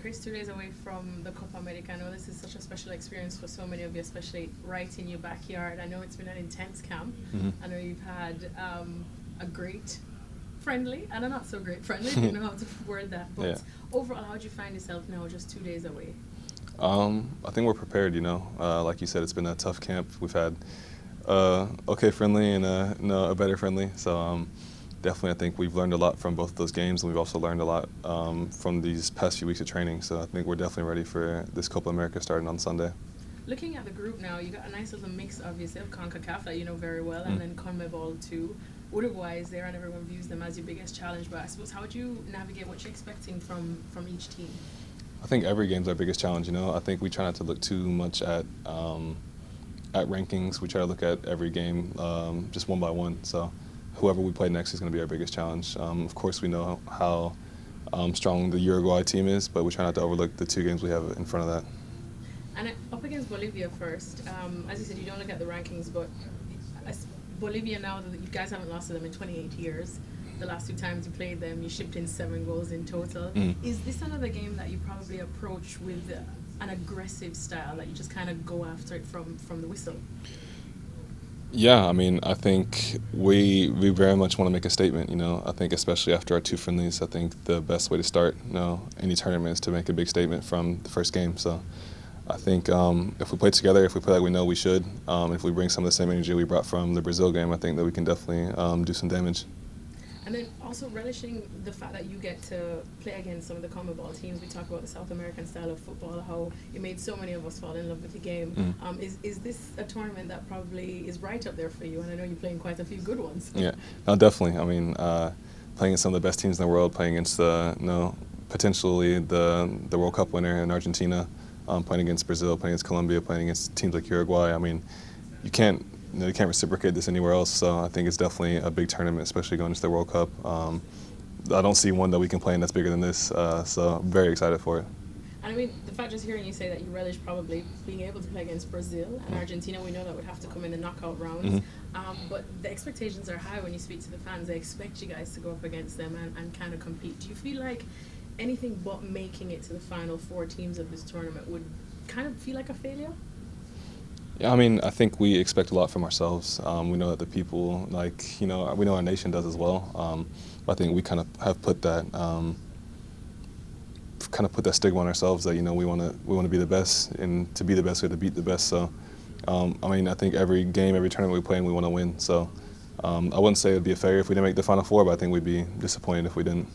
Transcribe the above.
Chris, 2 days away from the Copa America. I know this is such a special experience for so many of you, especially right in your backyard. I know it's been an intense camp. I know you've had a great friendly and a not so great friendly, if you know how to word that. But overall, how do you find yourself now just 2 days away? I think we're prepared, like you said, it's been a tough camp. We've had okay friendly and a better friendly. So definitely I think we've learned a lot from both of those games, and we've also learned a lot from these past few weeks of training. So I think we're definitely ready for this Copa America starting on Sunday. Looking at the group now, you got a nice little mix of yourself, CONCACAF that you know very well, and then CONMEBOL too. Uruguay is there, and everyone views them as your biggest challenge. But I suppose, how would you navigate what you're expecting from each team? I think every game's our biggest challenge. I think we try not to look too much at rankings. We try to look at every game just one by one. So whoever we play next is going to be our biggest challenge. Of course, we know how strong the Uruguay team is, but we try not to overlook the two games we have in front of that. And up against Bolivia first, as you said, you don't look at the rankings, but Bolivia now, you guys haven't lost to them in 28 years. The last two times you played them, you shipped in 7 goals in total. Is this another game that you probably approach with an aggressive style, that you just kind of go after it from the whistle? Yeah, I think we very much want to make a statement. I think especially after our two friendlies, I think the best way to start any tournament is to make a big statement from the first game. So I think if we play together, if we play like we know we should, if we bring some of the same energy we brought from the Brazil game, I think that we can definitely do some damage. And then also relishing the fact that you get to play against some of the CONMEBOL teams. We talk about the South American style of football, how it made so many of us fall in love with the game. Is this a tournament that probably is right up there for you? And I know you're playing quite a few good ones. Yeah, no, definitely. Playing against some of the best teams in the world, playing against potentially the World Cup winner in Argentina, playing against Brazil, playing against Colombia, playing against teams like Uruguay. You can't reciprocate this anywhere else. So I think it's definitely a big tournament, especially going into the World Cup. I don't see one that we can play in that's bigger than this. So I'm very excited for it. And the fact just hearing you say that you relish probably being able to play against Brazil and Argentina, we know that would have to come in the knockout rounds. But the expectations are high when you speak to the fans. They expect you guys to go up against them and kind of compete. Do you feel like anything but making it to the final 4 teams of this tournament would kind of feel like a failure? Yeah, I think we expect a lot from ourselves. We know that the people, we know our nation does as well. I think we kind of have put that stigma on ourselves that we want to be the best, and to be the best we have to beat the best. So I think every game, every tournament we play in, we want to win. So I wouldn't say it would be a failure if we didn't make the Final Four, but I think we'd be disappointed if we didn't.